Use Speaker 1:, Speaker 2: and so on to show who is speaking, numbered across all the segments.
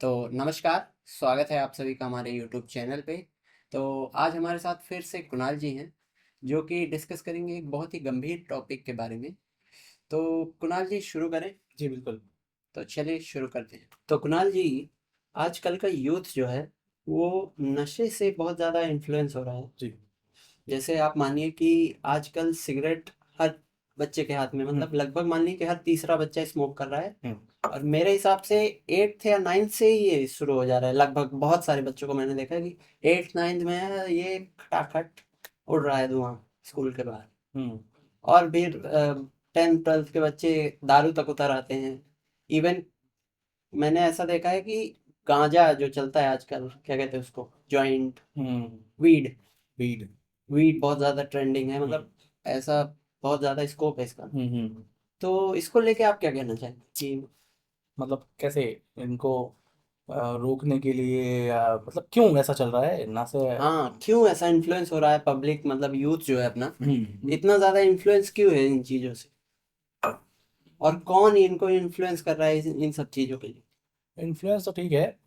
Speaker 1: तो नमस्कार, स्वागत है आप सभी का हमारे यूट्यूब चैनल पे। तो आज हमारे साथ फिर से कुणाल जी हैं, जो कि डिस्कस करेंगे एक बहुत ही गंभीर टॉपिक के बारे में। तो कुणाल जी शुरू करें।
Speaker 2: जी, बिल्कुल।
Speaker 1: तो चलिए शुरू करते हैं। तो कुणाल जी, आजकल का यूथ जो है वो नशे से बहुत ज़्यादा इन्फ्लुएंस हो रहा है।
Speaker 2: जी।
Speaker 1: जैसे आप मानिए कि आजकल सिगरेट हर बच्चे के हाथ में,
Speaker 2: हुँ,
Speaker 1: मतलब लगभग मान लीजिए कि हर तीसरा बच्चा स्मोक कर रहा है।
Speaker 2: हुँ,
Speaker 1: और मेरे हिसाब से 8th या 9th से ही ये शुरू हो जा रहा है। लगभग बहुत सारे बच्चों को मैंने देखा है कि 8th 9th में ये खटाखट उड़ रहा है धुआं स्कूल के बाहर।
Speaker 2: हुँ।
Speaker 1: और फिर 10th 12th के बच्चे दारू तक उतर आते हैं। इवन मैंने ऐसा देखा है कि गांजा जो चलता है आजकल, क्या कहते हैं उसको, जॉइंट,
Speaker 2: हुँ,
Speaker 1: वीड।
Speaker 2: वीड।
Speaker 1: वीड बहुत ज़्यादा ट्रेंडिंग है,
Speaker 2: हुँ,
Speaker 1: मतलब ऐसा बहुत ज़्यादा स्कोप है इसका।
Speaker 2: हुँ, हुँ।
Speaker 1: तो इसको लेके आप क्या कहना चाहेंगे कि
Speaker 2: मतलब कैसे इनको रोकने के लिए या मतलब क्यों ऐसा चल रहा है? ना से
Speaker 1: हाँ, क्यों ऐसा इन्फ्लुएंस हो रहा है पब्लिक, मतलब यूथ जो है अपना,
Speaker 2: हुँ,
Speaker 1: इतना ज्यादा इन्फ्लुएंस क्यों है इन चीजों से? और कौन इनको इन्फ्लुएंस कर रहा है इन सब चीजों के लिए?
Speaker 2: इन्फ्लुएंस तो ठीक है।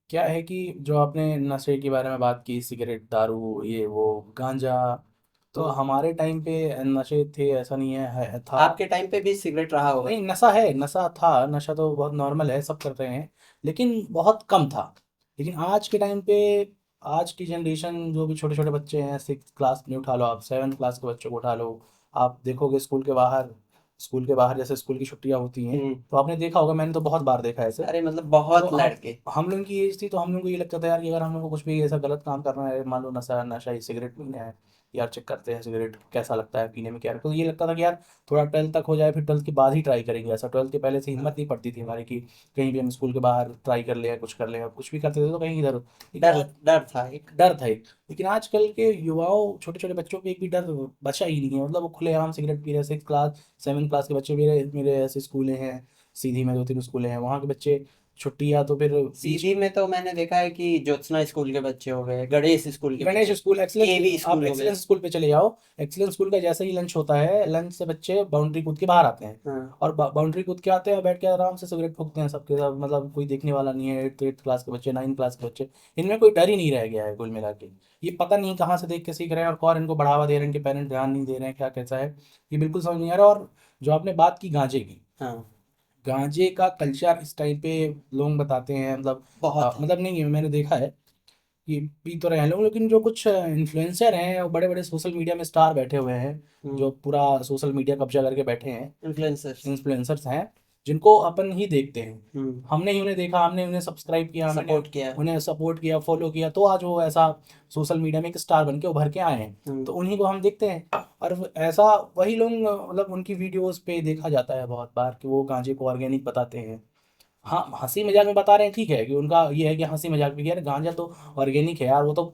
Speaker 2: क्या है कि जो आपने नशे के बारे में बात की, सिगरेट, दारू, ये वो, गांजा, तो
Speaker 1: हाँ,
Speaker 2: हमारे टाइम पे नशे थे, ऐसा नहीं है था।
Speaker 1: आपके टाइम पे भी सिगरेट रहा होगा।
Speaker 2: नहीं, नशा है, नशा था, नशा तो बहुत नॉर्मल है, सब कर रहे हैं, लेकिन बहुत कम था। लेकिन आज के टाइम पे, आज की जनरेशन, जो भी छोटे छोटे बच्चे हैं, 6 क्लास में उठा लो, आप 7 क्लास के बच्चों को उठा लो, आप देखोगे स्कूल के बाहर जैसे स्कूल की छुट्टियां होती हैं,
Speaker 1: हम्म।
Speaker 2: तो आपने देखा होगा, मैंने तो बहुत बार देखा है ऐसे।
Speaker 1: अरे मतलब
Speaker 2: तो
Speaker 1: बहुत लड़के।
Speaker 2: हम लोगों की एज थी, तो हम लोग को ये लगता था यार कि अगर हम लोग को कुछ भी ऐसा गलत काम करना है, मान लो नशा नशा ही सिगरेट पीना है, यार चेक करते हैं सिगरेट कैसा लगता है पीने में, क्या, तो ये लगता था कि यार थोड़ा 12th तक हो जाए, फिर 12th के बाद ही ट्राई करेंगे। ऐसा 12th के पहले से हिम्मत नहीं पड़ती थी हमारी कि कहीं भी हम स्कूल के बाहर ट्राई कर ले या कुछ कर ले, अब कुछ भी करते थे तो कहीं इधर। लेकिन
Speaker 1: डर डर था एक।
Speaker 2: डर था एक। लेकिन आजकल के युवाओं, छोटे छोटे बच्चों पे एक भी डर बचा ही नहीं है, मतलब वो खुलेआम सिगरेट पी रहे हैं। 6 क्लास 7 क्लास के बच्चे मेरे ऐसे स्कूलें हैं, सीधी में 2 3 स्कूलें हैं, वहाँ के बच्चे छुट्टी या तो फिर बीच।
Speaker 1: सीधी में तो मैंने देखा है कि ज्योत्सना स्कूल के बच्चे हो गए, गणेश स्कूल के
Speaker 2: गणेश
Speaker 1: बच्चे,
Speaker 2: स्कूल, एक्सीलेंस,
Speaker 1: केवी
Speaker 2: आप
Speaker 1: स्कूल हो गए।
Speaker 2: एक्सीलेंस स्कूल पे चले जाओ। एक्सीलेंस स्कूल का जैसे ही लंच होता है, लंच से बच्चे बाउंड्री कूद के बाहर आते हैं,
Speaker 1: हाँ।
Speaker 2: और बाउंड्री कूद के आते हैं, बैठ के आराम से सिगरेट फूकते हैं सबके साथ, मतलब कोई देखने वाला नहीं है। 8th क्लास के बच्चे, 9th क्लास के बच्चे, इनमें कोई डर ही नहीं रह गया है कुल मिला के। ये पता नहीं कहाँ से देख के सीख रहे हैं, और कौन इनको बढ़ावा दे रहे हैं, इनके पेरेंट्स ध्यान नहीं दे रहे हैं, क्या कैसा है, ये बिल्कुल समझ नहीं आ रहा। और जो आपने बात की गांजे की,
Speaker 1: हाँ,
Speaker 2: गांजे का कल्चर इस टाइम पे लोग बताते हैं, मतलब
Speaker 1: बहुत है।
Speaker 2: मतलब नहीं, मैंने देखा है कि पी तो रहे हैं लोग, लेकिन जो कुछ इन्फ्लुएंसर हैं और बड़े बड़े सोशल मीडिया में स्टार बैठे हुए हैं, जो पूरा सोशल मीडिया कब्जा करके बैठे हैं,
Speaker 1: इन्फ्लुएंसर्स।
Speaker 2: इन्फ्लुएंसर्स हैं, जिनको अपन ही देखते हैं।
Speaker 1: हम्म।
Speaker 2: हमने ही उन्हें देखा, हमने उन्हें सब्सक्राइब किया, हमने
Speaker 1: सपोर्ट किया।
Speaker 2: उन्हें सपोर्ट किया, फॉलो किया, तो आज वो ऐसा सोशल मीडिया में एक स्टार बन के उभर के आए हैं।
Speaker 1: हम्म।
Speaker 2: तो उन्हीं को हम देखते हैं, और ऐसा वही लोग, मतलब उनकी वीडियोस पे देखा जाता है बहुत बार कि वो गांजे को ऑर्गेनिक बताते हैं। हाँ, हंसी मजाक में बता रहे हैं, ठीक है, कि उनका ये है कि हंसी मजाक भी, यार गांजा तो ऑर्गेनिक है यार, वो तो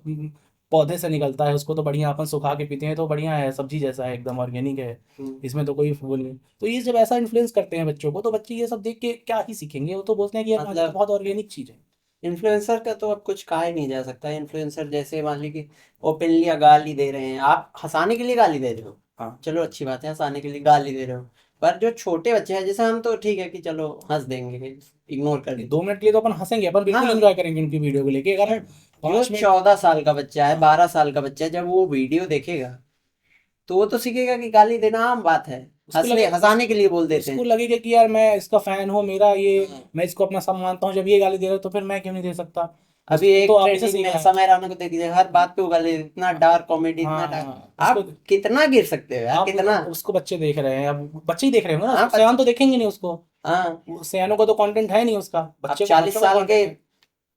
Speaker 2: पौधे से निकलता है, उसको तो बढ़िया अपन सुखा के पीते हैं, तो बढ़िया है, सब्जी जैसा है, एकदम ऑर्गेनिक है,
Speaker 1: हम्म।
Speaker 2: इसमें तो कोई वो नहीं। तो ये जब ऐसा इन्फ्लुएंस करते हैं बच्चों को, तो बच्चे ये सब देख के क्या ही सीखेंगे, वो तो बोलते हैं कि यार गांजा तो
Speaker 1: मतलब
Speaker 2: बहुत ऑर्गेनिक चीज है।
Speaker 1: इन्फ्लुएंसर का तो अब कुछ कहा ही नहीं जा सकता। इन्फ्लुएंसर जैसे मान ली कि ओपनली गाली दे रहे हैं, आप हंसाने के लिए गाली दे रहे हो,
Speaker 2: हाँ,
Speaker 1: चलो अच्छी बात है, हंसाने के लिए गाली दे रहे हो। पर जो छोटे बच्चे हैं, जैसे हम, तो ठीक है कि चलो हंस देंगे, इग्नोर कर
Speaker 2: नहीं,
Speaker 1: देंगे।
Speaker 2: 2 मिनट के लिए तो अपन हंसेंगे, अपन बिल्कुल
Speaker 1: हाँ,
Speaker 2: एंजॉय करेंगे उनकी वीडियो को लेके, अगर
Speaker 1: बट जो
Speaker 2: 5 मिनट।
Speaker 1: 14 साल का बच्चा है,
Speaker 2: हाँ,
Speaker 1: 12 साल का बच्चा है, जब वो वीडियो देखेगा तो वो तो सीखेगा कि गाली देना आम बात है।
Speaker 2: उसको लगे
Speaker 1: हंसाने के लिए बोल देते
Speaker 2: उसको
Speaker 1: हैं।
Speaker 2: लगेगा कि यार मैं इसका फैन हूँ, मेरा ये,
Speaker 1: हाँ।
Speaker 2: मैं इसको अपना सब मानता हूँ, जब ये गाली दे रहा है तो फिर मैं क्यों नहीं दे सकता।
Speaker 1: अभी
Speaker 2: वो तो
Speaker 1: एक
Speaker 2: आप ही से
Speaker 1: ट्रेंडिंग
Speaker 2: सीख
Speaker 1: में
Speaker 2: रहा है।
Speaker 1: समय राणा को देख लीजिए, हर बात पे वो गाली, इतना डार्क कॉमेडी, इतना डार्क।
Speaker 2: हाँ, उसको,
Speaker 1: आप कितना गिर सकते हो यार,
Speaker 2: आप
Speaker 1: कितना?
Speaker 2: उसको बच्चे देख रहे हैं, अब बच्चे ही देख रहे होंगे ना,
Speaker 1: हाँ,
Speaker 2: उसको सयान तो देखेंगे नहीं उसको।
Speaker 1: हाँ।
Speaker 2: सयानों का तो कंटेंट है नहीं उसका,
Speaker 1: अब
Speaker 2: बच्चे
Speaker 1: चालीस
Speaker 2: बच्चों का
Speaker 1: साल के
Speaker 2: कंटेंट है।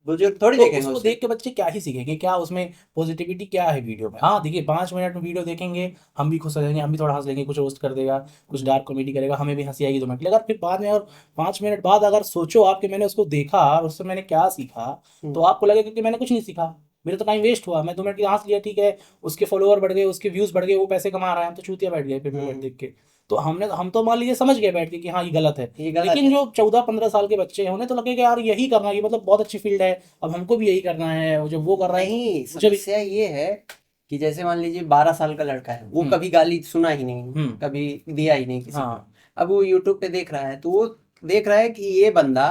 Speaker 1: बुजुर्ग थोड़ी
Speaker 2: तो
Speaker 1: देखेंगे
Speaker 2: उसको
Speaker 1: उसे।
Speaker 2: देख के बच्चे क्या ही सीखेंगे, क्या उसमें पॉजिटिविटी क्या है वीडियो में। हाँ देखिए, 5 मिनट में वीडियो देखेंगे, हम भी खुश हो जाएंगे, हम भी थोड़ा हंस लेंगे, कुछ रोस्ट कर देगा, कुछ डार्क कॉमेडी करेगा, हमें भी हंसी आएगी 2 मिनट के लिए। अगर फिर बाद में, और 5 मिनट बाद अगर सोचो आप कि मैंने उसको देखा और उससे मैंने क्या सीखा, तो
Speaker 1: हम्म।
Speaker 2: आपको लगेगा कि मैंने कुछ नहीं सीखा, मेरा तो टाइम वेस्ट हुआ, मैं 2 मिनट की हंस लिया, ठीक है, उसके फॉलोअर बढ़ गए, उसके व्यूज बढ़ गए, वो पैसे कमा रहा है, हम तो चूतिया बैठ गए फिर पेमेंट
Speaker 1: हम्म।
Speaker 2: देख के। तो हम तो मान लीजिए समझ गए बैठ के कि हाँ ये गलत है।
Speaker 1: ये गलत
Speaker 2: लेकिन
Speaker 1: है।
Speaker 2: जो 14 15 साल के बच्चे हैं, उन्हें तो लगेगा यार यही करना, ये मतलब बहुत अच्छी फील्ड है, अब हमको भी यही करना है, वो जो वो कर रहा है
Speaker 1: नहीं,
Speaker 2: मुझे भी।
Speaker 1: समस्या ये है कि जैसे मान लीजिए 12 साल का लड़का है, वो
Speaker 2: हम्म,
Speaker 1: कभी गाली सुना ही नहीं,
Speaker 2: हम्म,
Speaker 1: कभी दिया ही नहीं किसी को।
Speaker 2: हाँ,
Speaker 1: अब वो यूट्यूब पे देख रहा है, तो वो देख रहा है कि ये बंदा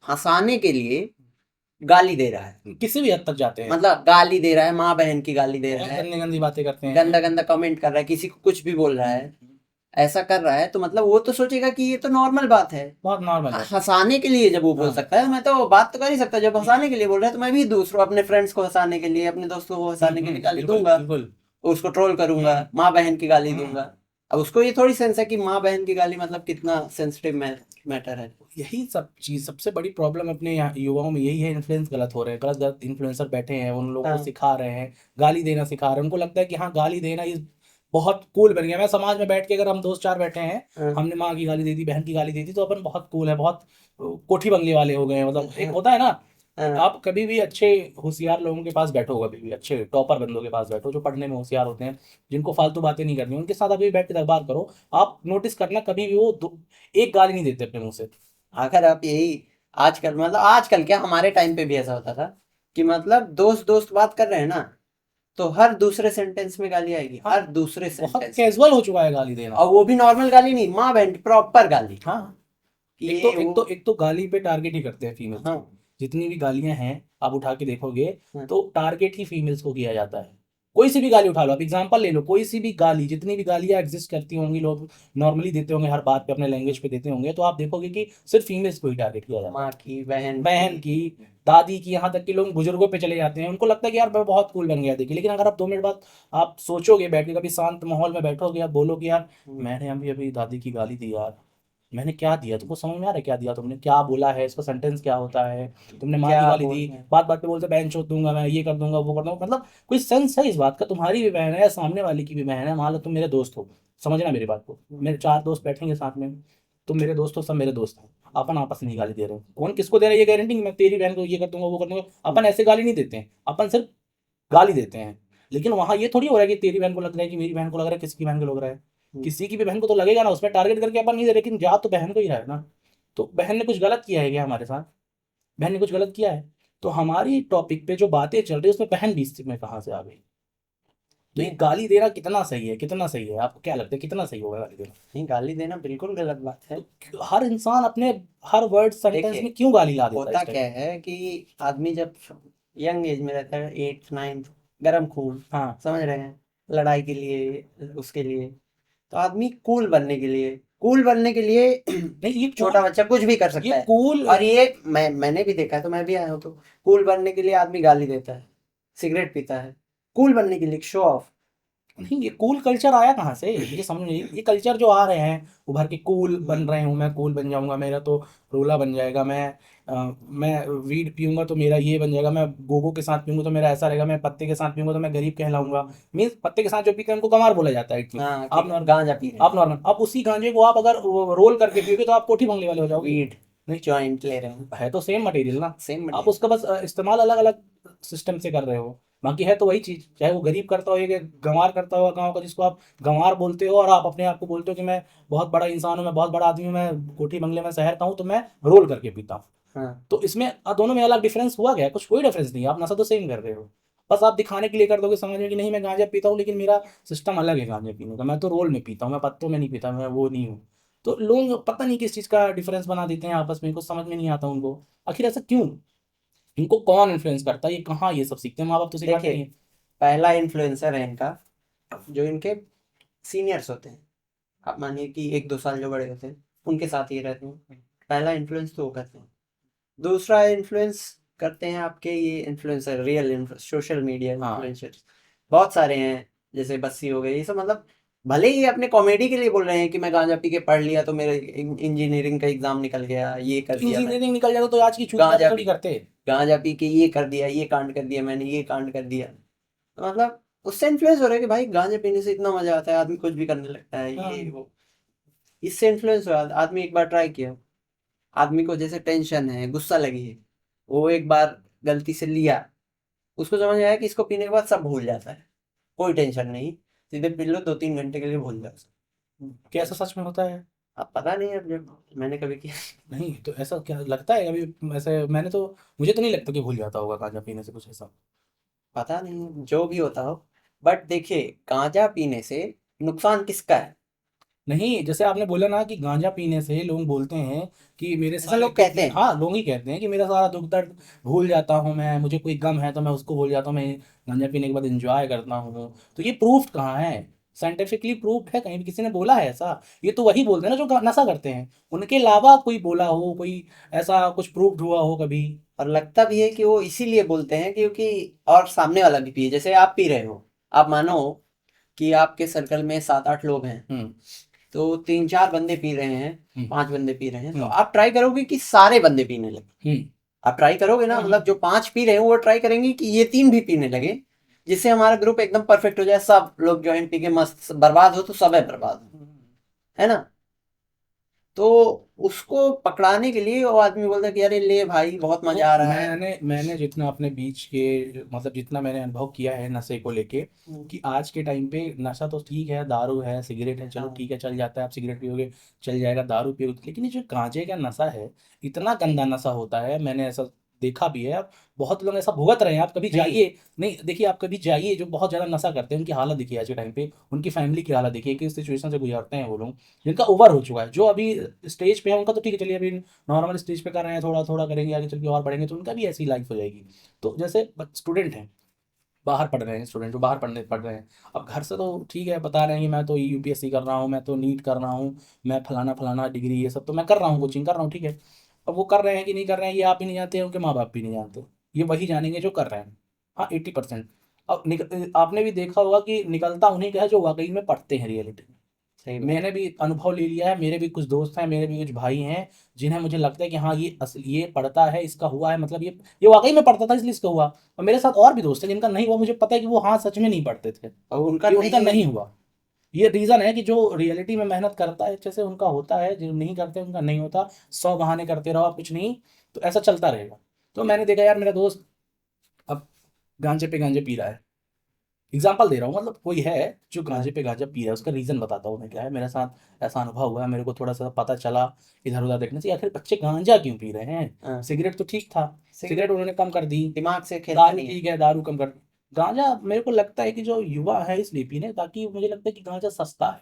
Speaker 1: हंसाने के लिए गाली दे रहा है,
Speaker 2: किसी भी हद तक जाते हैं,
Speaker 1: मतलब गाली दे रहा है, माँ बहन की गाली दे रहा
Speaker 2: बहुत
Speaker 1: है,
Speaker 2: गंदी गंदी बातें करते हैं।
Speaker 1: गंदा गंदा कमेंट कर रहा है, किसी को कुछ भी बोल रहा है, ऐसा कर रहा है, तो मतलब वो तो सोचेगा कि ये तो नॉर्मल बात है।
Speaker 2: बहुत नॉर्मल है।
Speaker 1: हंसाने के लिए जब वो बोल
Speaker 2: हाँ
Speaker 1: सकता है, मैं तो बात तो कर ही सकता, जब हंसाने के लिए बोल रहा है तो मैं भी दूसरों अपने फ्रेंड्स को हंसाने के लिए, अपने दोस्तों को हंसाने के लिए गाली
Speaker 2: बिल्कुल
Speaker 1: दूंगा,
Speaker 2: बिल्कुल।
Speaker 1: उसको ट्रोल करूंगा, माँ बहन की गाली दूंगा। अब उसको ये थोड़ी सेंस है कि माँ बहन की गाली मतलब कितना सेंसिटिव मैटर है।
Speaker 2: यही सब चीज सबसे बड़ी प्रॉब्लम अपने यहाँ युवाओं में यही है, इन्फ्लुएंस गलत हो रहे हैं, गलत गलत इन्फ्लुएंसर बैठे हैं, उन लोगों को
Speaker 1: हाँ
Speaker 2: सिखा रहे हैं, गाली देना सिखा रहे हैं। उनको लगता है कि हाँ गाली देना इस बहुत कूल बन गया। मैं समाज में बैठ के अगर हम दोस्त चार बैठे हैं,
Speaker 1: हाँ
Speaker 2: हमने माँ की गाली दे दी, बहन की गाली दे दी, तो अपन बहुत कूल है, बहुत कोठी बंगले वाले हो गए हैं। मतलब एक होता है ना,
Speaker 1: हाँ
Speaker 2: आप कभी भी अच्छे होशियार लोगों के पास बैठो, कभी भी अच्छे टॉपर बंदों के पास बैठो जो पढ़ने में होशियार होते हैं, जिनको फालतू बातें नहीं करनी, उनके साथ अभी बैठ के बात करो, आप नोटिस करना कभी भी वो एक गाली नहीं देते अपने मुंह से।
Speaker 1: अगर आप यही आजकल, मतलब आजकल क्या, हमारे टाइम पे भी ऐसा होता था कि मतलब दोस्त दोस्त बात कर रहे हैं ना, तो हर दूसरे सेंटेंस में गाली आएगी,
Speaker 2: हाँ,
Speaker 1: हर दूसरे
Speaker 2: बहुत
Speaker 1: सेंटेंस में।
Speaker 2: कैजुअल हो चुका है गाली देना।
Speaker 1: और वो भी नॉर्मल गाली नहीं, माँ बहन की प्रॉपर गाली,
Speaker 2: हाँ,
Speaker 1: कि
Speaker 2: एक तो
Speaker 1: ये
Speaker 2: एक
Speaker 1: वो।
Speaker 2: तो एक तो गाली पे टारगेट ही करते हैं फीमेल्स
Speaker 1: हाँ
Speaker 2: को। जितनी भी गालियां हैं आप उठा के देखोगे,
Speaker 1: हाँ
Speaker 2: तो टारगेट ही फीमेल्स को किया जाता है। कोई सी भी गाली उठा लो, आप एग्जांपल ले लो, कोई सी भी गाली, जितनी भी गालियां एग्जिस्ट करती होंगी, लोग नॉर्मली देते होंगे, हर बात पे अपने लैंग्वेज पे देते होंगे, तो आप देखोगे कि सिर्फ फीमेल्स को ही टारगेट किया जाता है।
Speaker 1: माँ की, बहन
Speaker 2: बहन
Speaker 1: की।
Speaker 2: की, दादी की, यहाँ तक कि लोग बुजुर्गों पे चले जाते हैं, उनको लगता है कि यार मैं बहुत कूल बन गया देखिए। लेकिन अगर आप 2 मिनट बाद आप सोचोगे, बैठ के कभी शांत माहौल में बैठोगे, आप बोलोगे यार मैंने अभी अभी दादी की गाली दी यार, मैंने क्या दिया तुमको, समझ में आ रहा है क्या दिया तुमने, क्या बोला है, इसका सेंटेंस क्या होता है, तुमने माँ की
Speaker 1: क्या
Speaker 2: गाली
Speaker 1: बोल
Speaker 2: दी,
Speaker 1: रहे हैं।
Speaker 2: बात बात पे बोलते बहन चोद दूंगा मैं, ये कर दूंगा वो कर दूंगा। मतलब कोई सेंस है इस बात का? तुम्हारी भी बहन है या सामने वाले की भी बहन है, मान लो तुम मेरे दोस्त हो, समझना मेरी बात को, मेरे 4 दोस्त बैठेंगे साथ में, तुम मेरे दोस्त हो, सब मेरे दोस्त हैं, अपन आपस में नहीं गाली दे रहे हो, कौन किसको दे रहा है ये गारंटी मैं तेरी बहन को ये कर दूंगा वो कर दूंगा, अपन ऐसे गाली नहीं देते हैं, अपन सिर्फ गाली देते हैं। लेकिन वहां ये थोड़ी हो रहा है कि तेरी बहन को लग रहा है कि मेरी बहन को लग रहा है, किसी की बहन को लग रहा है, किसी की भी बहन को तो लगेगा ना, उसमें टारगेट करके अपन नहीं दे रहे, लेकिन जा तो बहन को ही रहा है ना। तो बहन ने कुछ गलत किया है क्या हमारे साथ? बहन ने कुछ गलत किया है? तो हमारी टॉपिक पे जो बातें चल रही है उसमें बहन बीच में कहाँ से आ गई? तो ये
Speaker 1: नहीं
Speaker 2: गाली देना कितना सही है, कितना सही है, आपको क्या लगता है कितना सही होगा गाली देना?
Speaker 1: नहीं, गाली देना बिल्कुल गलत बात है।
Speaker 2: तो हर इंसान अपने हर वर्ड सेंटेंस
Speaker 1: देखिए,
Speaker 2: में क्यों गाली ला देता है
Speaker 1: होता
Speaker 2: इस टाइप?
Speaker 1: क्या है कि आदमी जब यंग एज में रहता है, 8th 9th, गर्म खून,
Speaker 2: हाँ,
Speaker 1: समझ रहे हैं, लड़ाई के लिए, उसके लिए, तो आदमी कूल बनने के लिए, कूल बनने के लिए
Speaker 2: नहीं ये
Speaker 1: छोटा
Speaker 2: कूल,
Speaker 1: बच्चा कुछ भी कर
Speaker 2: ये
Speaker 1: सकता है।
Speaker 2: कूल,
Speaker 1: और ये मैंने भी देखा है, तो मैं भी आया हूँ, तो कूल बनने के लिए आदमी गाली देता है, सिगरेट पीता है, कूल बनने के लिए, शो ऑफ।
Speaker 2: नहीं ये कूल कल्चर आया कहाँ से, ये समझ नहीं, ये कल्चर जो आ रहे हैं उभर के, कूल बन रहे हूँ मैं, कूल बन जाऊंगा, मेरा तो रोला बन जाएगा, मैं वीड पीऊंगा तो मेरा ये बन जाएगा, मैं गोगो के साथ पीऊंगा तो मेरा ऐसा रहेगा, मैं पत्ते के साथ पीऊंगा तो मैं गरीब कहलाऊंगा। मीन्स पत्ते के साथ जो पीते हैं उनको गंवार बोला जाता है एक्चुअली।
Speaker 1: हाँ कि
Speaker 2: आप नॉर्मल,
Speaker 1: गांजा पी रहे
Speaker 2: आप
Speaker 1: हैं,
Speaker 2: नॉर्मल, आप उसी गांजे को आप अगर रोल करके पियोगे तो आप कोठी बंगले वाले हो जाओगे।
Speaker 1: वीड,
Speaker 2: नहीं,
Speaker 1: जॉइंट ले रहे हैं,
Speaker 2: है तो सेम मटेरियल ना,
Speaker 1: सेम
Speaker 2: आप
Speaker 1: मटेरियल।
Speaker 2: उसका बस इस्तेमाल अलग अलग सिस्टम से कर रहे हो, बाकी है तो वही चीज, चाहे वो गरीब करता हो या गंवार करता हो गाँव का, जिसको आप गंवार बोलते हो, और आप अपने आप को बोलते हो कि मैं बहुत बड़ा इंसान हूँ, मैं बहुत बड़ा आदमी हूँ, मैं कोठी बंगले में शहर का हूँ, तो मैं रोल करके पीता हूँ।
Speaker 1: हाँ
Speaker 2: तो इसमें दोनों में अलग डिफरेंस हुआ क्या है? कुछ कोई डिफरेंस नहीं है, आप नशा तो सेम कर रहे हो, बस आप दिखाने के लिए कर दोगे समझ में कि नहीं मैं गांजा पीता हूँ, लेकिन मेरा सिस्टम अलग है गांजा पीने का, मैं तो रोल में पीता हूँ, मैं पत्तों में नहीं पीता, मैं वो नहीं हूँ। तो लोग पता नहीं किस चीज़ का डिफरेंस बना देते हैं आपस में, कुछ समझ में नहीं आता उनको, आखिर ऐसा क्यों? इनको कौन इन्फ्लुएंस करता है, ये कहाँ ये सब सीखते हैं? माँ बाप तो सिखाते
Speaker 1: देखिए,
Speaker 2: नहीं है।
Speaker 1: पहला इन्फ्लुएंसर है इनका, जो इनके सीनियर्स होते हैं, आप मानिए कि 1 2 साल जो बड़े होते हैं, उनके साथ ही रहते हैं, पहला इन्फ्लुएंस तो वो करते हैं। दूसरा इन्फ्लुएंस करते हैं आपके ये इन्फ्लुएंसर, रियल सोशल मीडिया
Speaker 2: हाँ,
Speaker 1: इन्फ्लुएंसर्स बहुत सारे हैं, जैसे बस्सी हो गए, ये सब मतलब भले ही अपने कॉमेडी के लिए बोल रहे हैं कि मैं गांजा पी के पढ़ लिया तो मेरे इंजीनियरिंग का एग्जाम निकल गया, ये कर
Speaker 2: तो
Speaker 1: दिया मैंने,
Speaker 2: इंजीनियरिंग निकल जाता तो आज की चूतिया
Speaker 1: गांजा
Speaker 2: थोड़ी
Speaker 1: पी
Speaker 2: करते।
Speaker 1: गांजा पी के ये कर दिया, ये कांड कर दिया मैंने, ये कांड कर दिया, तो मतलब उससे इन्फ्लुएंस हो रहा है कि भाई गांजा पीने से इतना मजा आता है, आदमी कुछ भी करने लगता है, ये
Speaker 2: हाँ,
Speaker 1: वो, इससे इन्फ्लुएंस हुआ। आदमी एक बार ट्राई किया, आदमी को जैसे टेंशन है, गुस्सा लगी है, वो एक बार गलती से लिया, उसको समझ आया कि इसको पीने के बाद सब भूल जाता है, कोई टेंशन नहीं, सीधे पी लो, 2 3 घंटे के लिए भूल जाओ सब।
Speaker 2: क्या ऐसा सच में होता है?
Speaker 1: अब पता नहीं, अब जब मैंने कभी किया,
Speaker 2: नहीं तो ऐसा क्या लगता है अभी, ऐसे मैंने तो, मुझे तो नहीं लगता कि भूल जाता होगा गांजा पीने से कुछ ऐसा।
Speaker 1: पता नहीं जो भी होता हो, बट देखिए, गांजा पीने से नुकसान किसका है?
Speaker 2: नहीं, जैसे आपने बोला ना कि गांजा पीने से लोग बोलते हैं कि मेरे
Speaker 1: ऐसा
Speaker 2: सारे
Speaker 1: लोग
Speaker 2: दुख,
Speaker 1: कहते हैं।
Speaker 2: हाँ लोग ही कहते हैं कि मेरा सारा दुख दर्द भूल जाता हूँ मैं, मुझे कोई गम है तो मैं उसको भूल जाता हूँ, मैं गांजा पीने के बाद एंजॉय करता हूँ। तो ये प्रूफ कहाँ है? साइंटिफिकली प्रूफ है कहीं भी किसी ने बोला है ऐसा? ये तो वही बोलते हैं ना जो नशा करते हैं, उनके अलावा कोई बोला हो, कोई ऐसा कुछ प्रूफ हुआ हो कभी?
Speaker 1: और लगता भी है कि वो इसीलिए बोलते हैं क्योंकि और सामने वाला भी पिए, जैसे आप पी रहे हो, आप मानो कि आपके सर्कल में 7-8 लोग हैं,
Speaker 2: हम्म।
Speaker 1: तो 3-4 बंदे पी रहे हैं,
Speaker 2: हम्म।
Speaker 1: 5 बंदे पी रहे हैं, तो
Speaker 2: हम्म।
Speaker 1: आप ट्राई करोगे कि सारे बंदे पीने लगे।
Speaker 2: हम्म।
Speaker 1: आप ट्राई करोगे ना, मतलब जो 5 पी रहे हैं वो ट्राई करेंगे कि ये 3 भी पीने लगे, जिससे हमारा ग्रुप एकदम परफेक्ट हो जाए, सब लोग जॉइंट पी के मस्त बर्बाद हो तो सब है बर्बाद, है ना। तो उसको पकड़ाने के लिए वो आदमी बोलता है कि अरे ले भाई बहुत
Speaker 2: तो
Speaker 1: मजा आ रहा है।
Speaker 2: मैंने जितना अपने बीच के मतलब जितना मैंने अनुभव किया है नशे को लेके,
Speaker 1: हम्म,
Speaker 2: कि आज के टाइम पे नशा तो ठीक है, दारू है, सिगरेट है, चलो
Speaker 1: हाँ,
Speaker 2: ठीक है चल जाता है, आप सिगरेट पियोगे चल जाएगा, दारू पियोगे, लेकिन ये जो गांजे का नशा है, इतना गंदा नशा होता है, मैंने ऐसा देखा भी है। अब बहुत लोग ऐसा भुगत रहे हैं, आप कभी
Speaker 1: नहीं,
Speaker 2: जाइए, नहीं देखिए आप कभी जाइए, जो बहुत ज्यादा नशा करते हैं उनकी हालत देखिए आज के टाइम पे, उनकी फैमिली की हालत देखिए, किस सिचुएशन से गुजरते हैं वो लोग, जिनका ओवर हो चुका है। जो अभी स्टेज पे है उनका तो ठीक है, चलिए अभी नॉर्मल स्टेज पे कर रहे हैं, थोड़ा थोड़ा करेंगे, आगे चल के और बढ़ेंगे तो उनका भी ऐसी लाइफ हो जाएगी। तो जैसे स्टूडेंट हैं, बाहर पढ़ रहे हैं, स्टूडेंट जो बाहर पढ़ रहे हैं, अब घर से तो ठीक है बता रहे हैं कि मैं तो यूपीएससी कर रहा हूँ, मैं तो नीट कर रहा हूँ, मैं फलाना फलाना डिग्री ये सब तो मैं कर रहा हूँ, कोचिंग कर रहा हूँ, ठीक है। अब वो कर रहे हैं कि नहीं कर रहे हैं ये आप भी नहीं जानते हैं, उनके माँ बाप भी नहीं जानते, ये वही जानेंगे जो कर रहे हैं। हाँ 80%। अब आपने भी देखा होगा कि निकलता उन्हीं का है जो वाकई में पढ़ते हैं रियलिटी।
Speaker 1: सही बात।
Speaker 2: मैंने भी अनुभव ले लिया है, मेरे भी कुछ दोस्त हैं, मेरे भी कुछ भाई हैं, जिन्हें मुझे लगता है कि हाँ ये असल ये पढ़ता है, इसका हुआ है, मतलब ये वाकई में पढ़ता था इसलिए इसका हुआ। और मेरे साथ और भी दोस्त हैं जिनका नहीं हुआ, मुझे पता है कि वो हाँ सच में नहीं पढ़ते थे,
Speaker 1: और उनका
Speaker 2: ये उनका
Speaker 1: नहीं।
Speaker 2: नहीं हुआ। ये रीज़न है कि जो रियलिटी में मेहनत करता है अच्छे से उनका होता है, जो नहीं करते उनका नहीं होता। 100 बहाने करते रहो आप कुछ नहीं, तो ऐसा चलता रहेगा। तो मैंने देखा यार मेरा दोस्त अब गांजे पे गांजे पी रहा है, एग्जाम्पल दे रहा हूँ, मतलब कोई है जो
Speaker 1: हाँ,
Speaker 2: गांजे पे गांजा पी रहा है, उसका रीजन बताता हूँ मैं क्या है, मेरे साथ ऐसा अनुभव हुआ है, मेरे को थोड़ा सा पता चला इधर उधर देखने से, आखिर बच्चे गांजा क्यों पी रहे हैं।
Speaker 1: हाँ,
Speaker 2: सिगरेट तो ठीक था, सिगरेट
Speaker 1: सिगरेट
Speaker 2: उन्होंने कम कर दी,
Speaker 1: दिमाग से खेलता
Speaker 2: दारू
Speaker 1: नहीं है।
Speaker 2: ठीक है, दारू कम कर, गांजा मेरे को लगता है कि जो युवा है इसलिए पीने, ताकि मुझे लगता है कि गांजा सस्ता है,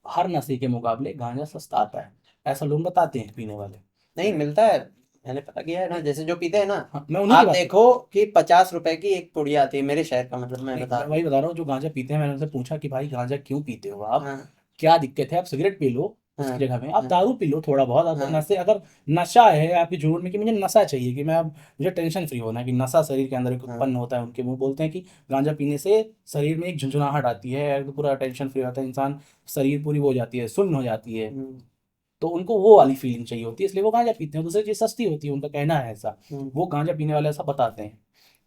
Speaker 2: हर नशे के मुकाबले गांजा सस्ता आता है, ऐसा लोग बताते हैं पीने वाले।
Speaker 1: नहीं मिलता है, मैंने पता किया है ना,
Speaker 2: नहीं,
Speaker 1: जैसे जो पीते हैं ना,
Speaker 2: हाँ मैं उन्हीं की
Speaker 1: आप
Speaker 2: बात करता
Speaker 1: देखो कि 50 रुपए की एक पुड़ी आती है मेरे शहर का, मतलब
Speaker 2: हूँ,
Speaker 1: मैं
Speaker 2: नहीं
Speaker 1: बता
Speaker 2: मैं
Speaker 1: रहा हूँ।
Speaker 2: वही बता रहा हूँ, जो गांजा पीते हैं मैंने उनसे पूछा कि भाई गांजा क्यों पीते हो आप,
Speaker 1: हाँ,
Speaker 2: क्या दिक्कत है, आप सिगरेट पी लो
Speaker 1: हाँ,
Speaker 2: उसकी जगह में, आप
Speaker 1: हाँ,
Speaker 2: दारू पी लो थोड़ा बहुत, अगर
Speaker 1: हाँ,
Speaker 2: नशे अगर नशा है आपकी जुनून में कि मुझे नशा चाहिए, कि मैं अब मुझे टेंशन फ्री होना है, कि नशा शरीर के अंदर एक
Speaker 1: हाँ,
Speaker 2: उत्पन्न होता है, उनके मुंह बोलते हैं कि गांजा पीने से शरीर में एक झुंझुनाहट आती है, तो पूरा टेंशन फ्री होता है इंसान, शरीर पूरी वो हो जाती है, सुन्न हो जाती है।
Speaker 1: हम्म,
Speaker 2: तो उनको वो वाली फीलिंग चाहिए होती है, इसलिए वो गांजा पीते हैं, दूसरी चीज सस्ती होती है, उनका कहना है ऐसा,
Speaker 1: हम्म,
Speaker 2: वो गांजा पीने वाले ऐसा बताते हैं।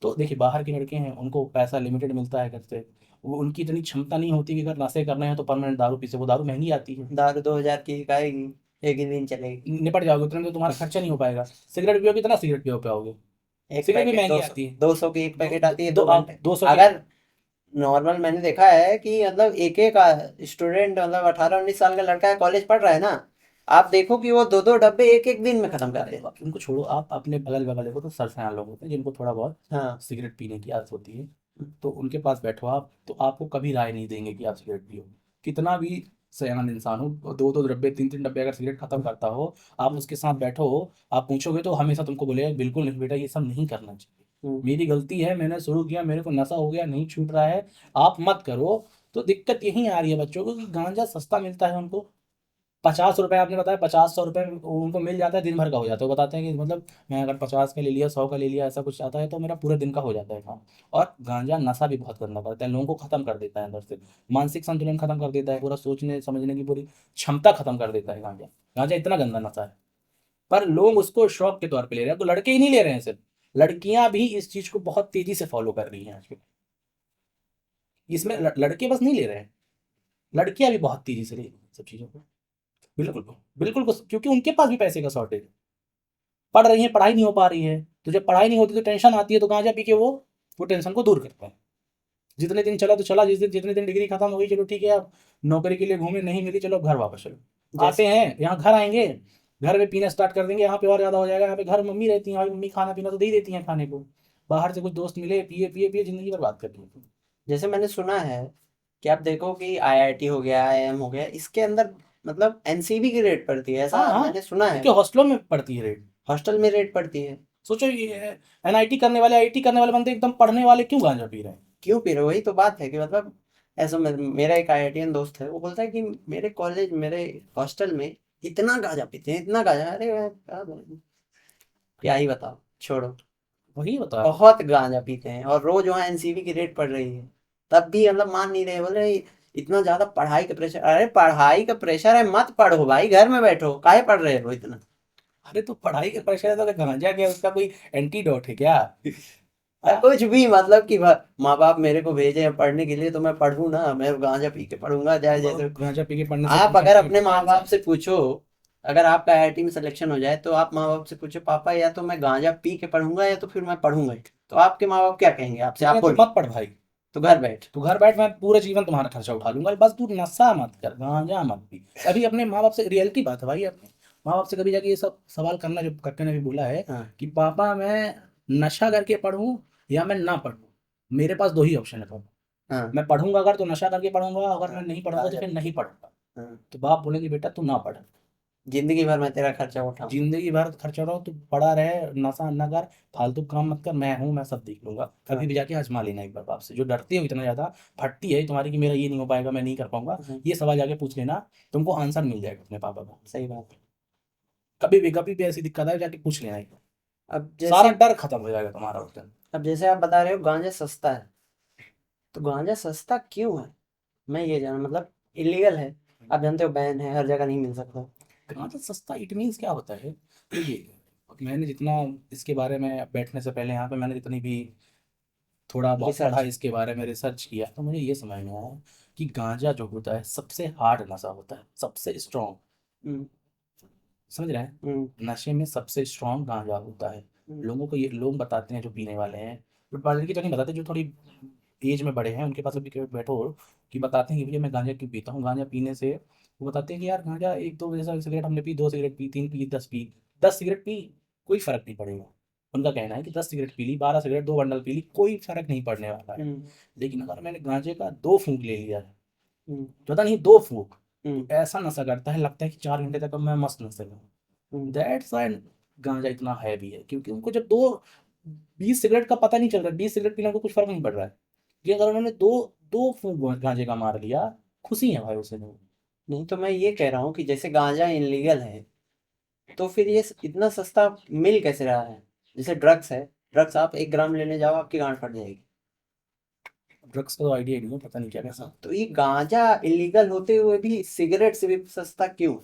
Speaker 2: तो देखिए बाहर के लड़के हैं, उनको पैसा लिमिटेड मिलता है घर से, वो उनकी इतनी क्षमता नहीं होती कि अगर नशे करने हैं तो परमानेंट दारू पी से, वो दारू महंगी आती है,
Speaker 1: दारू 2,000 की खाएगी, एक ही दिन चलेगी।
Speaker 2: निपट जाओगे उतने में तो तुम्हारा खर्चा नहीं हो पाएगा। सिगरेट पियोगे कितना सिगरेट पियो पाओगे,
Speaker 1: एक
Speaker 2: सिगरेट भी
Speaker 1: पैकेट
Speaker 2: महंगी
Speaker 1: 200,
Speaker 2: आती है,
Speaker 1: 200 की एक
Speaker 2: दो
Speaker 1: पैकेट
Speaker 2: दो,
Speaker 1: आती है
Speaker 2: दो
Speaker 1: 2 घंटे।
Speaker 2: 200 की।
Speaker 1: अगर नॉर्मल मैंने देखा है कि मतलब एक एक स्टूडेंट, मतलब 18-19 साल का लड़का है, कॉलेज पढ़ रहा है ना, आप देखो कि वो 2-2 डब्बे एक एक दिन में खत्म कर
Speaker 2: अरे
Speaker 1: देगा।
Speaker 2: उनको छोड़ो, आप अपने बगल बगल देखो तो सरसैया लोग होते हैं जिनको थोड़ा बहुत
Speaker 1: हाँ,
Speaker 2: सिगरेट पीने की आदत होती है, तो उनके पास बैठो आप, तो आपको कभी राय नहीं देंगे कि आप सिगरेट पियो, कितना भी सयान इंसान हो, दो दो डब्बे तीन तीन डब्बे अगर सिगरेट खत्म करता हो, आप
Speaker 1: हम्म,
Speaker 2: उसके साथ बैठो, आप पूछोगे तो हमेशा तुमको बोलेगा बिल्कुल नहीं बेटा, ये सब नहीं करना चाहिए,
Speaker 1: हम्म,
Speaker 2: मेरी गलती है, मैंने शुरू किया, मेरे को नशा हो गया, नहीं छूट रहा है, आप मत करो। तो दिक्कत यही आ रही है बच्चों को कि गांजा सस्ता मिलता है उनको, 50 रुपये आपने बताया, 50 100 रुपये उनको मिल जाता है, दिन भर का हो जाता है, वो बताते हैं कि मतलब मैं अगर 50 का ले लिया, 100 का ले लिया, ऐसा कुछ आता है तो मेरा पूरे दिन का हो जाता है काम। और गांजा नशा भी बहुत गंदा करता है, लोगों को खत्म कर देता है अंदर से, मानसिक संतुलन खत्म कर देता है, पूरा सोचने समझने की पूरी क्षमता खत्म कर देता है गांजा। गांजा इतना गंदा नशा है, पर लोग उसको शौक के तौर पे ले रहे हैं, तो लड़के ही नहीं ले रहे हैं सिर्फ, लड़कियां भी इस चीज को बहुत तेजी से फॉलो कर रही हैं आजकल, इसमें लड़के बस नहीं ले रहे हैं, लड़कियां भी बहुत तेजी से ले रही हैं सब चीजों को। बिल्कुल बिल्कुल क्योंकि उनके पास भी पैसे का शॉर्टेज है, पढ़ रही है, पढ़ाई नहीं हो पा रही है, तो जब पढ़ाई नहीं होती तो टेंशन आती है, तो गांजा पी के वो टेंशन को दूर करता है। जितने दिन चला तो चला, जितने दिन डिग्री खत्म हो गई चलो ठीक है, अब नौकरी के लिए घूमे, नहीं मिली चलो अब घर वापस चलो, आते
Speaker 1: जैसे
Speaker 2: हैं यहाँ घर आएंगे, घर में पीना स्टार्ट कर देंगे, यहाँ पे और ज्यादा हो जाएगा, यहाँ पे घर मम्मी रहती है, भाई मम्मी खाना पीना तो दे ही देती हैं खाने को, बाहर से कुछ दोस्त मिले, पिए पिए पिए जिंदगी बर्बाद कर दी।
Speaker 1: जैसे मैंने सुना है कि आप देखो कि आईआईटी हो गया, आईआईएम हो गया, इसके अंदर मतलब एनसीबी की रेट पड़ती है,
Speaker 2: हाँ
Speaker 1: ऐसा
Speaker 2: हाँ,
Speaker 1: मैंने सुना है।
Speaker 2: उनके हॉस्टलों में पड़ती है रेट।
Speaker 1: हॉस्टल में रेट पड़ती है।
Speaker 2: सोचो ये एनआईटी करने वाले, आईटी करने वाले बंदे एकदम पढ़ने वाले क्यों गांजा पी रहे हैं?
Speaker 1: क्यों पी रहे हो? वही तो बात है कि मतलब ऐसा मेरा एक आईआईटीएन दोस्त है, वो बोलता है कि मेरे कॉलेज, मेरे हॉस्टल में इतना गांजा पीते हैं, इतना गांजा। अरे मैं क्या बोलूं, क्या ही बताओ, छोड़ो।
Speaker 2: वही बता रहा हूँ।
Speaker 1: बहुत गांजा पीते हैं और रोज वहाँ एनसीबी की रेट पड़ रही है, तब भी मतलब मान नहीं रहे, बोल रहे इतना ज्यादा पढ़ाई का प्रेशर। अरे पढ़ाई का प्रेशर है, मत पढ़ो भाई, घर में बैठो, काहे पढ़ रहे हो इतना?
Speaker 2: अरे तो पढ़ाई का प्रेशर है तो क्या गांजा क्या उसका कोई एंटीडोट है क्या? हाँ,
Speaker 1: कुछ भी मतलब कि माँ बाप मेरे को भेजे हैं पढ़ने के लिए तो मैं पढ़ूं ना, मैं गांजा पी के पढ़ूंगा चाहे
Speaker 2: वो
Speaker 1: जैसे।
Speaker 2: गांजा पी के पढ़ने से
Speaker 1: आप
Speaker 2: कौन सा
Speaker 1: अगर अपने माँ बाप
Speaker 2: कैंसर?
Speaker 1: से पूछो, अगर आपका आईआईटी में सिलेक्शन हो जाए तो आप माँ बाप से पूछो, पापा या तो मैं गांजा पी के पढ़ूंगा या तो फिर मैं पढ़ूंगा ही, तो आपके माँ बाप क्या कहेंगे आपसे? आप
Speaker 2: कहेंगे तू
Speaker 1: बोलो।
Speaker 2: मत पढ़ भाई,
Speaker 1: तो घर बैठ।
Speaker 2: तू घर बैठ, मैं पूरे जीवन तुम्हारा खर्चा उठा लूंगा, बस तू नशा मत कर, गांजा मत पी। अभी अपने माँ बाप से, रियलिटी बात है भाई, अपने माँ बाप से कभी जाके ये सब सवाल करना, जो कक्के ने भी बोला है
Speaker 1: हाँ
Speaker 2: कि पापा मैं नशा करके पढ़ूं या मैं ना पढ़ूं, मेरे पास दो ही ऑप्शन है पापा,
Speaker 1: हाँ
Speaker 2: मैं पढ़ूंगा अगर तो नशा करके पढ़ूंगा, अगर मैं नहीं पढ़ूंगा तो
Speaker 1: गांजा
Speaker 2: फिर
Speaker 1: पी
Speaker 2: नहीं
Speaker 1: के।
Speaker 2: पढ़ूंगा।
Speaker 1: हाँ,
Speaker 2: तो बाप बोलेंगे बेटा तू ना पढ़,
Speaker 1: जिंदगी भर मैं तेरा खर्चा उठाऊं।
Speaker 2: जिंदगी भर खर्चा रहो, तू पड़ा रहे, नशा न कर, फालतू काम मत कर, मैं हूँ, मैं सब देख लूंगा। कभी
Speaker 1: हाँ
Speaker 2: भी जाके आजमा लेना एक बार बाप से, जो डरती हो इतना ज्यादा, फटती है तुम्हारी कि मेरा ये नहीं हो पाएगा, मैं नहीं कर पाऊंगा,
Speaker 1: हाँ,
Speaker 2: ये सवाल जाके पूछ लेना, तुमको आंसर मिल जाएगा अपने पापा का।
Speaker 1: सही बात है।
Speaker 2: कभी भी ऐसी दिक्कत है जाके पूछ लेना एक बार,
Speaker 1: अब
Speaker 2: सारा
Speaker 1: जैसे
Speaker 2: डर खत्म हो जाएगा तुम्हारा उस दिन।
Speaker 1: अब जैसे आप बता रहे हो गांजा सस्ता है, तो गांजा सस्ता क्यों है? मैं ये जाना, मतलब इलीगल है, आप जानते हो, बैन है, हर जगह नहीं मिल सकता।
Speaker 2: गांजा सस्ता इट मीन्स क्या होता है? तो ये मैंने जितना इसके बारे में बैठने से पहले यहाँ पे मैंने जितनी भी थोड़ा बहुत पढ़ा,
Speaker 1: रिसर्च।
Speaker 2: इसके बारे में रिसर्च किया, तो मुझे ये समझ में आया कि गांजा जो होता है सबसे हार्ड नशा होता है, सबसे स्ट्रॉन्ग।
Speaker 1: हम्म।
Speaker 2: समझ रहे हैं?
Speaker 1: हम्म।
Speaker 2: नशे में सबसे स्ट्रॉन्ग गांजा होता है।
Speaker 1: हम्म।
Speaker 2: लोगों को ये लोग बताते हैं जो पीने वाले हैं, बट लड़की तो नहीं बताते, जो थोड़ी एज में बड़े हैं उनके पास अभी कभी बैठो कि बताते हैं कि भैया मैं गांजा क्यों पीता हूँ, गांजा पीने से वो बताते हैं कि यार गांजा एक दो जैसा सिगरेट हमने पी, दो सिगरेट पी, तीन पी, 10 पी, 10 सिगरेट पी, कोई फर्क नहीं पड़ेगा। उनका कहना है कि 10 सिगरेट पी ली, 12 सिगरेट, 2 बंडल पी ली, कोई फर्क नहीं पड़ने वाला है।
Speaker 1: हम्म।
Speaker 2: लेकिन अगर मैंने गांजे का 2 फूंक ले लिया है,
Speaker 1: हम्म।
Speaker 2: ज्यादा नहीं 2 फूंक, तो
Speaker 1: हम्म।
Speaker 2: ऐसा नशा करता है, लगता है कि 4 घंटे तक अब मैं मस्त नशे में हूँ।
Speaker 1: हम्म।
Speaker 2: दैट्स वाई गांजा इतना हैवी है, क्योंकि उनको जब दो 20 सिगरेट का पता नहीं चल रहा है, 20 सिगरेट पीने को कुछ फर्क नहीं पड़ रहा है, लेकिन अगर उन्होंने दो दो फूंक गांजे का मार लिया, खुशी है भाई उसे।
Speaker 1: नहीं तो मैं ये कह रहा हूँ कि जैसे गांजा इलीगल है, तो फिर ये इतना सस्ता मिल कैसे रहा है? जैसे ड्रग्स है, ड्रग्स आप 1 ग्राम लेने जाओ आपकी गांड फट जाएगी।
Speaker 2: ड्रग्स का तो आइडिया नहीं है, पता नहीं क्या कैसा।
Speaker 1: हाँ, तो ये गांजा इलीगल होते हुए भी सिगरेट से भी सस्ता क्यों?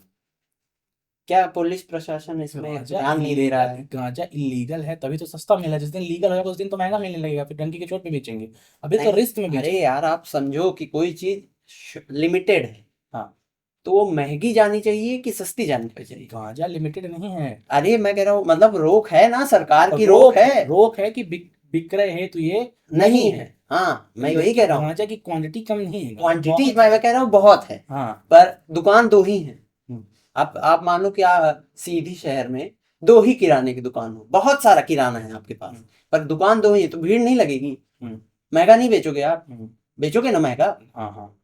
Speaker 1: क्या पुलिस प्रशासन इसमें
Speaker 2: गांजा
Speaker 1: ध्यान नहीं दे रहा
Speaker 2: इलीगल,
Speaker 1: है?
Speaker 2: गांजा इलीगल है तभी तो सस्ता मिला, जिस दिन लीगल हो जाएगा उस दिन तो महंगा मिलने लगेगा, फिर डंकी के चोट पे बेचेंगे, अभी तो
Speaker 1: नहीं,
Speaker 2: रिस्क में
Speaker 1: अरे
Speaker 2: बेचेंगे।
Speaker 1: यार आप समझो कि कोई चीज लिमिटेड है,
Speaker 2: हाँ,
Speaker 1: तो वो महंगी जानी चाहिए कि सस्ती जानी चाहिए?
Speaker 2: गांजा लिमिटेड नहीं है।
Speaker 1: अरे मैं कह रहा हूँ मतलब रोक है ना, सरकार की रोक
Speaker 2: रोक
Speaker 1: है।
Speaker 2: रोक है कि बिक रहे हैं तो ये नहीं
Speaker 1: नहीं
Speaker 2: है,
Speaker 1: है, हाँ मैं वही कह
Speaker 2: लेकिन
Speaker 1: रहा हूँ।
Speaker 2: गांजा की क्वांटिटी कम नहीं है, गांजा
Speaker 1: क्वांटिटी
Speaker 2: बहुत है।
Speaker 1: मैं कह रहा हूँ बहुत है,
Speaker 2: हाँ।
Speaker 1: पर दुकान दो ही है।
Speaker 2: हम्म,
Speaker 1: आप मानो कि सीधी शहर में दो ही किराने की दुकान हो, बहुत सारा किराना है आपके पास,
Speaker 2: हम्म,
Speaker 1: पर दुकान दो ही है, तो भीड़ नहीं लगेगी?
Speaker 2: हम्म,
Speaker 1: महंगा नहीं बेचोगे आप?
Speaker 2: हम्म,
Speaker 1: बेचोगे ना महंगा?
Speaker 2: हाँ हाँ।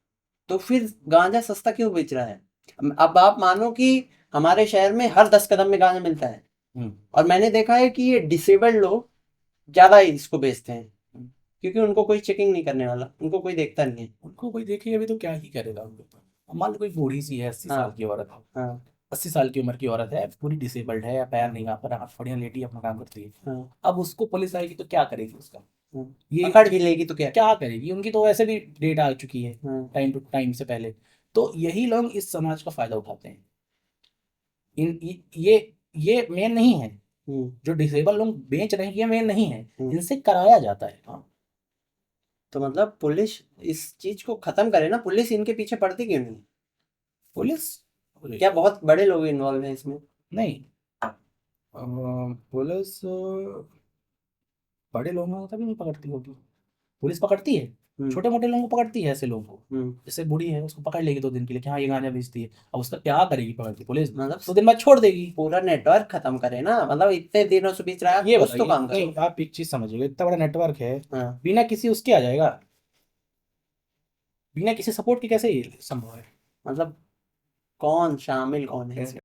Speaker 1: तो फिर गांजा सस्ता क्यों बेच रहा है? अब आप मानो कि हमारे शहर में हर 10 कदम में गांजा मिलता है,
Speaker 2: हम्म,
Speaker 1: और मैंने देखा है कि ये डिसेबल्ड लोग ज्यादा इसको बेचते हैं,
Speaker 2: हम्म।
Speaker 1: क्योंकि उनको कोई चेकिंग नहीं करने वाला, उनको कोई देखता नहीं है।
Speaker 2: उनको कोई देखे अभी तो क्या ही करेगा उनके ऊपर। अब मान लो कोई बूढ़ी सी है, 80 साल
Speaker 1: हाँ।
Speaker 2: की औरत है,
Speaker 1: हाँ।
Speaker 2: 80 साल की उम्र की औरत है, पूरी डिसेबल्ड है, या पैर नहीं, यहाँ पर हाथ बढ़िया लेटी अपना काम करती है,
Speaker 1: हाँ।
Speaker 2: अब उसको पुलिस आएगी तो क्या करेगी उसका?
Speaker 1: हाँ।
Speaker 2: ये
Speaker 1: पकड़ भी लेगी तो क्या
Speaker 2: क्या
Speaker 1: करेगी?
Speaker 2: करेगी? उनकी तो वैसे भी डेट आ चुकी है,
Speaker 1: हाँ।
Speaker 2: टाइम टू टाइम से पहले। तो यही लोग इस समाज का फायदा उठाते हैं। ये मेन नहीं है,
Speaker 1: हम्म।
Speaker 2: जो डिसेबल लोग बेच रहे हैं ये मेन नहीं है,
Speaker 1: हम्म।
Speaker 2: इनसे कराया जाता है काम।
Speaker 1: तो मतलब पुलिस इस चीज को खत्म करे ना, पुलिस इनके पीछे पड़ती क्यों नहीं?
Speaker 2: पुलिस
Speaker 1: क्या बहुत बड़े लोग इन्वॉल्व हैं इसमें?
Speaker 2: नहीं, पुलिस बड़े लोगों को तभी नहीं पकड़ती होगी, पुलिस पकड़ती है,
Speaker 1: हम्म।
Speaker 2: छोटे मोटे लोगों को पकड़ती है, ऐसे लोगों को।
Speaker 1: हम्म।
Speaker 2: जैसे बूढ़ी है उसको पकड़ लेगी 2 दिन के लिए कि हाँ ये गांजा बेचती है, अब उसका क्या करेगी पकड़ के पुलिस?
Speaker 1: मतलब
Speaker 2: 2 दिन बाद छोड़ देगी।
Speaker 1: पूरा नेटवर्क खत्म करे ना, मतलब इतने दिनों से बीच रहा है,
Speaker 2: ये
Speaker 1: कुछ तो
Speaker 2: बताइए,
Speaker 1: काम
Speaker 2: नहीं
Speaker 1: करो।
Speaker 2: आप एक चीज समझिएगा, इतना बड़ा नेटवर्क है,
Speaker 1: हाँ।
Speaker 2: बिना किसी उसके आ जाएगा? बिना किसी सपोर्ट के कैसे ये संभव है?
Speaker 1: मतलब कौन शामिल कौन है
Speaker 2: है।
Speaker 1: इसमें?